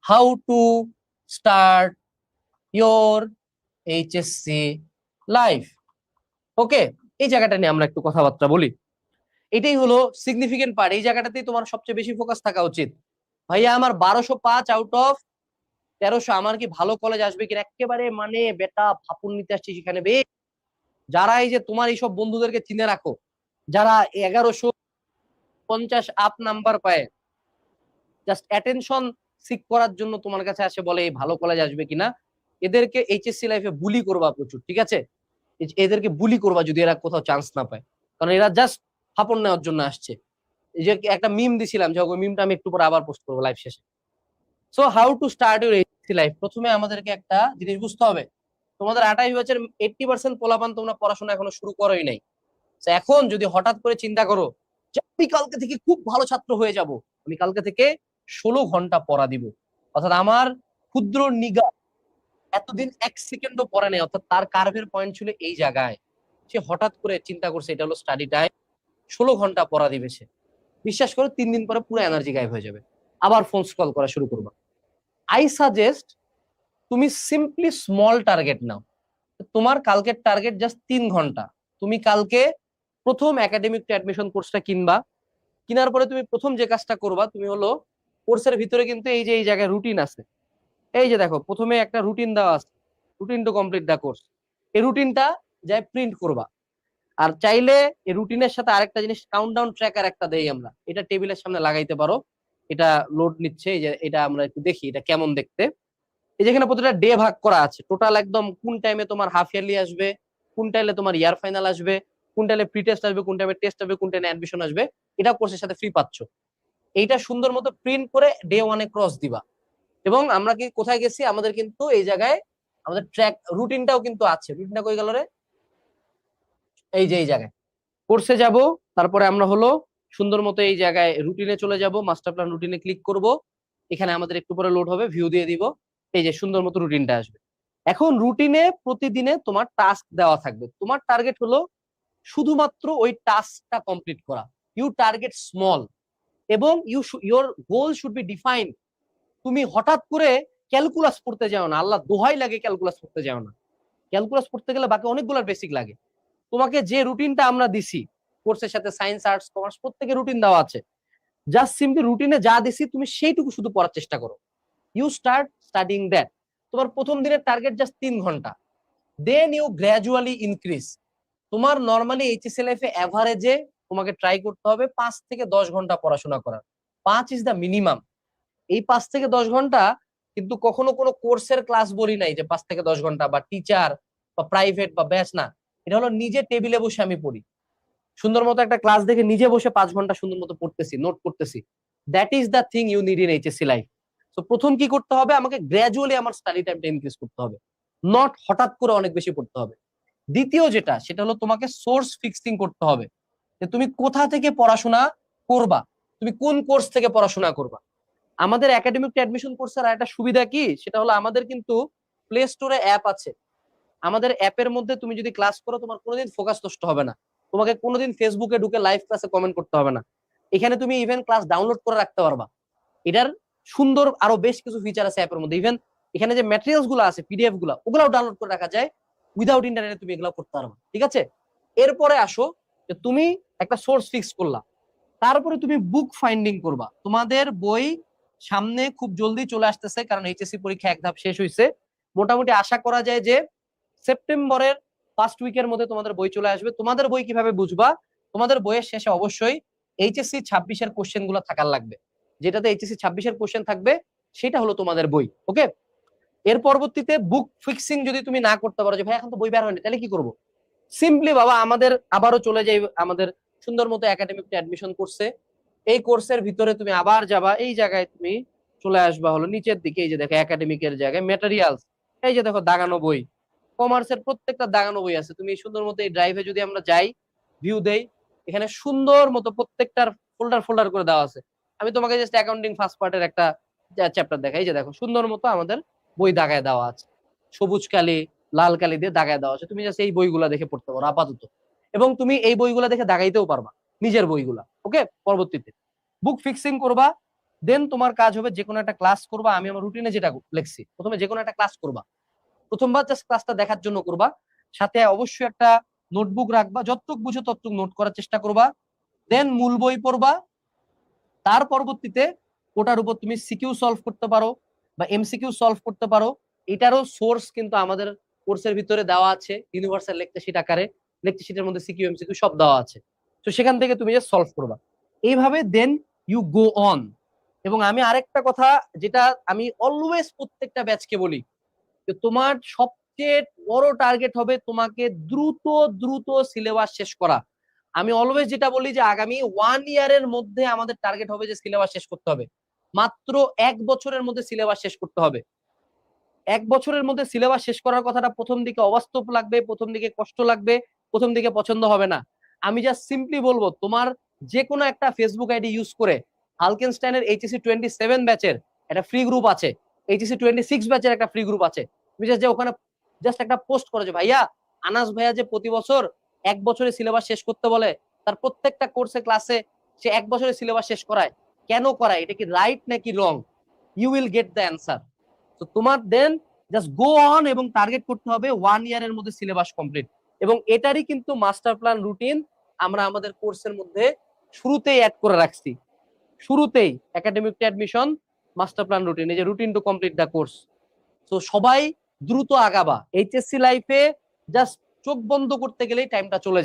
How to start your HSC life. Okay, এই জায়গাটা নিয়ে আমরা একটু কথাবার্তা বলি। এটাই হলো সিগনিফিকেন্ট পার্ট। এই জায়গাটাতেই তোমার সবচেয়ে বেশি ফোকাস থাকা উচিত। ভাইয়া আমার 1205 আউট অফ 1300, আমার কি ভালো কলেজ আসবে কিনা? একেবারে মানে বেটা ভাপুন নিতে আসছি সেখানে বে। যারা এই যে তোমার এইসব বন্ধুদেরকে চিনে রাখো, যারা 1150 আপ নাম্বার পায়, জাস্ট অ্যাটেনশন সিক করার জন্য তোমার কাছে আসে, বলে এই ভালো কলেজ আসবে কিনা, এদেরকে এইচএসসি লাইফে বুলি করবা প্রচুর, ঠিক আছে? এদেরকে বুলি করবা যদি এরা কোথাও চান্স না পায়, কারণ এরা জাস্ট ফাপড় নেওয়ার জন্য আসছে। এই যে একটা মিম দিছিলাম, যে ওই মিমটা আমি একটু পরে আবার পোস্ট করবো লাইভ শেষে। So how to start your HSC life. প্রথমে আমাদেরকে একটা জিনিস বুঝতে হবে, তোমাদের 28 বছর 80% পোলাপান তোমরা পড়াশোনা এখনো শুরু কरोই নাই। এখন যদি হঠাৎ করে চিন্তা করো যে আমি কালকে থেকে খুব ভালো ছাত্র হয়ে যাব, আমি কালকে থেকে 16 ঘন্টা পড়া দিব, অর্থাৎ আমার ক্ষুদ্র নিগা এতদিন 1 সেকেন্ডও পড়ে নেই, অর্থাৎ তার কার্ভের পয়েন্ট ছিল এই জায়গায়, সে হঠাৎ করে চিন্তা করছে এটা হলো স্টাডি টাইম, 16 ঘন্টা পড়া দিবে সে, বিশ্বাস করো 3 দিন পরে পুরো এনার্জি গায়েব হয়ে যাবে, আবার ফোন কল করা শুরু করবা। আই সাজেস্ট তুমি সিম্পলি স্মল টার্গেট নাও। তোমার কালকের টার্গেট জাস্ট 3 ঘন্টা। তুমি কালকে প্রথম একাডেমিক অ্যাডমিশন কোর্সটা কিনবা। কেনার পরে তুমি প্রথম যে কাজটা করবা, তুমি হলো কোর্সের ভিতরে কিন্তু এই যে এই জায়গায় রুটিন আছে, এই যে দেখো প্রথমে একটা রুটিন দেওয়া আছে, routine to complete the course. এই রুটিনটা যাই প্রিন্ট করবা। আর চাইলে এই রুটিনের সাথে আরেকটা জিনিস কাউন্টডাউন ট্র্যাকার একটা দেই আমরা, এটা টেবিলের সামনে লাগাইতে পারো। এটা লোড নিচ্ছে, এই যে এটা আমরা একটু দেখি এটা কেমন দেখতে। এই যেখানে প্রতিটা ডে ভাগ করা আছে, টোটাল একদম কোন টাইমে তোমার হাফ ইয়ারলি আসবে, কোন টাইমে তোমার ইয়ার ফাইনাল আসবে, কোন টাইমে প্রি টেস্ট আসবে, কোন টাইমে টেস্ট আসবে, কোন টাইমে অ্যাডমিশন আসবে, এটা কোর্সের সাথে ফ্রি পাচ্ছ। এইটা সুন্দর মতো প্রিন্ট করে ডে ওয়ানে ক্রস দিবা। এবং আমরা কি কোথায় গেছি, আমাদের কিন্তু এই জায়গায় আমাদের ট্র্যাক রুটিনটাও কিন্তু আছে। রুটিনটা কই গেল রে? এই যে এই জায়গায় কোর্সে যাব, তারপরে আমরা হলো সুন্দর মতো এই জায়গায় রুটিনে চলে যাব, মাস্টার প্ল্যান রুটিনে ক্লিক করব। এখানে আমাদের একটু পরে লোড হবে, ভিউ দিয়ে দিব, এই যে সুন্দর মতো রুটিনটা আসবে। এখন রুটিনে প্রতিদিনে তোমার টাস্ক দেওয়া থাকবে, তোমার টার্গেট হলো শুধুমাত্র ওই টাস্কটা কমপ্লিট করা। ইউ টার্গেট স্মল এবং your goal should be defined. তুমি হঠাৎ করে ক্যালকুলাস পড়তে যাও না, আল্লাহ দোহাই লাগে ক্যালকুলাস পড়তে যাও না। ক্যালকুলাস পড়তে গেলে বাকি অনেকগুলোর বেসিক লাগে। তোমাকে যে রুটিনটা আমরা দিছি কোর্সের সাথে, সায়েন্স আর্টস কমার্স প্রত্যেকে রুটিন দেওয়া আছে, জাস্ট সিম্পলি রুটিনে যা দিছি তুমি সেইটুকু শুধু পড়ার চেষ্টা করো। You start studying that. তোমার প্রথম দিনের টার্গেট জাস্ট 3 ঘন্টা, দেন ইউ গ্র্যাজুয়ালি ইনক্রিজ। তোমার নর্মালি এইচএসসি লাইফে এভারেজে তোমাকে ট্রাই করতে হবে 5 থেকে 10 ঘন্টা পড়াশোনা করার। 5 ইজ দ্য মিনিমাম। এই 5 থেকে 10 ঘন্টা কিন্তু কখনো কোনো কোর্সের ক্লাস বলি নাই যে 5 থেকে 10 ঘন্টা বা টিচার বা প্রাইভেট বা ব্যাচ না। এটা হলো নিজে টেবিলে বসে আমি পড়ি, সুন্দর মতো একটা ক্লাস দেখে নিজে বসে 5 ঘন্টা সুন্দর মতো পড়তেছি, নোট করতেছি। That is the thing you need in HSC life. তো প্রথম কি করতে হবে, আমাকে গ্র্যাজুয়ালি আমার স্টাডি টাইমটা ইনক্রিজ করতে হবে, নট হঠাৎ করে অনেক বেশি পড়তে হবে। দ্বিতীয় যেটা, সেটা হলো তোমাকে সোর্স ফিক্সিং করতে হবে, যে তুমি কোথা থেকে পড়াশোনা করবা, তুমি কোন কোর্স থেকে পড়াশোনা করবা। আমাদের একাডেমিক অ্যাডমিশন কোর্সের একটা সুবিধা কি, সেটা হলো আমাদের কিন্তু প্লে স্টোরে অ্যাপ আছে। আমাদের অ্যাপের মধ্যে তুমি যদি ক্লাস করো, তোমার কোনোদিন ফোকাস নষ্ট হবে না, তোমাকে কোনোদিন ফেসবুকে ঢুকে লাইভ ক্লাসে কমেন্ট করতে হবে না। এখানে তুমি ইভেন ক্লাস ডাউনলোড করে রাখতে পারবা। এটার সুন্দর আরো বেশ কিছু ফিচার আছে অ্যাপের মধ্যে। ইভেন এখানে যে ম্যাটেরিয়ালস গুলো আছে, পিডিএফ গুলো, ওগুলাও ডাউনলোড করে রাখা যায়। উইদাউট ইন্টারনেটে তুমি এগুলো করতে পারবা, ঠিক আছে? এরপরে আসো যে তুমি একটা সোর্স ফিক্স করলা, তারপরে তুমি বুক ফাইন্ডিং করবা। তোমাদের বই সামনে খুব জলদি চলে আসতেছে, কারণ এইচএসসি পরীক্ষা এক ধাপ শেষ হয়েছে। মোটামুটি আশা করা যায় যে সেপ্টেম্বরের ফার্স্ট উইকের মধ্যে তোমাদের বই চলে আসবে। তোমাদের বই কিভাবে বুঝবা, তোমাদের বইয়ের শেষে অবশ্যই এইচএসসি 26-এর কোশ্চেন গুলো থাকার লাগবে। যেটাতে এইচএসসি 26-এর কোশ্চেন থাকবে সেটা হলো তোমাদের বই। ওকে, এর পরবর্তীতে বুক ফিক্সিং যদি তুমি না করতে পারো, যে ভাই এখন তো বই বের হয়নি, তাহলে কি করবো? সিম্পলি বাবা আমাদের আবারও চলে যাই আমাদের সুন্দর মতো একাডেমিক অ্যাডমিশন করছে। এই কোর্সের ভিতরে তুমি আবার যাবা, এই জায়গায় তুমি চলে আসবা হলো নিচের দিকে, এই যে দেখো একাডেমিকের জায়গায় ম্যাটেরিয়ালস, এই যে দেখো দাগানো বই, কমার্সের প্রত্যেকটা দাগানো বই আছে। তুমি সুন্দর মতো এই ড্রাইভে যদি আমরা যাই, ভিউ দেই, এখানে সুন্দর মতো প্রত্যেকটার ফোল্ডার ফোল্ডার করে দেওয়া আছে। আমি তোমাকে জাস্ট অ্যাকাউন্টিং ফার্স্ট পার্টের একটা চ্যাপ্টার দেখাই, এই যে দেখো সুন্দর মতো আমাদের বই দাগায় দেওয়া আছে, সবুজ কালি লাল কালি দিয়ে দাগায় দেওয়া আছে। তুমি জাস্ট এই বইগুলা দেখে পড়তে পারো আপাতত, এবং তুমি এই বইগুলা দেখে দাগাইতেও পারবা নিজের বইগুলা। ওকে, পরবর্তীতে বুক ফিক্সিং করবা, দেন তোমার কাজ হবে যে কোনো একটা ক্লাস করবা। আমি আমার রুটিনে যেটা লিখছি, প্রথমে যে কোনো একটা ক্লাস করবা, প্রথমবার জাস্ট ক্লাসটা দেখার জন্য করবা, সাথে অবশ্যই একটা নোটবুক রাখবা, যতটুক বুঝো ততটুক নোট করার চেষ্টা করবা। দেন মূল বই পড়বা। তার পরবর্তীতে ওটার উপর তুমি সিকিউ সলভ করতে পারো বা এমসিকিউ সলভ করতে পারো। এটারও সোর্স কিন্তু আমাদের কোর্সের ভিতরে দেওয়া আছে, ইউনিভার্সাল লেকচার শিট আকারে। লেকচার শিটের মধ্যে সিকিউ এমসিকিউ সব দেওয়া আছে। তো সেখান থেকে তুমি যে সলভ করবা এইভাবে, দেন ইউ গো অন। এবং আমি আরেকটা কথা যেটা আমি অলওয়েজ প্রত্যেকটা ব্যাচকে বলি, যে তোমার সবচেয়ে বড় টার্গেট হবে তোমাকে দ্রুত দ্রুত সিলেবাস শেষ করা। আমি অলওয়েজ যেটা বলি যে আগামী 1 ইয়ারের মধ্যে আমাদের টার্গেট হবে যে সিলেবাস শেষ করতে হবে। মাত্র 1 বছরের মধ্যে সিলেবাস শেষ করতে হবে। 1 বছরের মধ্যে সিলেবাস শেষ করার কথাটা প্রথম দিকে অবাস্তব লাগবে, প্রথম দিকে কষ্ট লাগবে, প্রথম দিকে পছন্দ হবে না। আমি জাস্ট সিম্পলি বলবো, তোমার যে কোনো একটা ফেসবুক আইডি ইউজ করে হালকেনস্টাইনের এইচএসসি 27 ব্যাচের একটা ফ্রি গ্রুপ আছে, এইচএসসি 26 ব্যাচের একটা ফ্রি গ্রুপ আছে, তুমি যে ওখানে জাস্ট একটা পোস্ট করো যে ভাইয়া আনাস ভাইয়া যে প্রতি বছর 1 বছরে সিলেবাস শেষ করতে বলে, তার প্রত্যেকটা কোর্সে ক্লাসে সে 1 বছরে সিলেবাস শেষ করায়, কেন করায়, এটা কি রাইট নাকি wrong? You will get the answer. তো তোমার দেন জাস্ট গো অন এবং টার্গেট করতে হবে 1 ইয়ারের মধ্যে সিলেবাস কমপ্লিট। এবং এটারই কিন্তু মাস্টার প্ল্যান রুটিন আমরা আমাদের কোর্সের মধ্যে শুরুতেই অ্যাড করে রাখছি। শুরুতেই academic admission master plan routine, এই যে routine to complete the course. তো সবাই দ্রুত আগাবা। এইচএসসি লাইফে জাস্ট চোখ বন্ধ করতে গেলেই টাইমটা চলে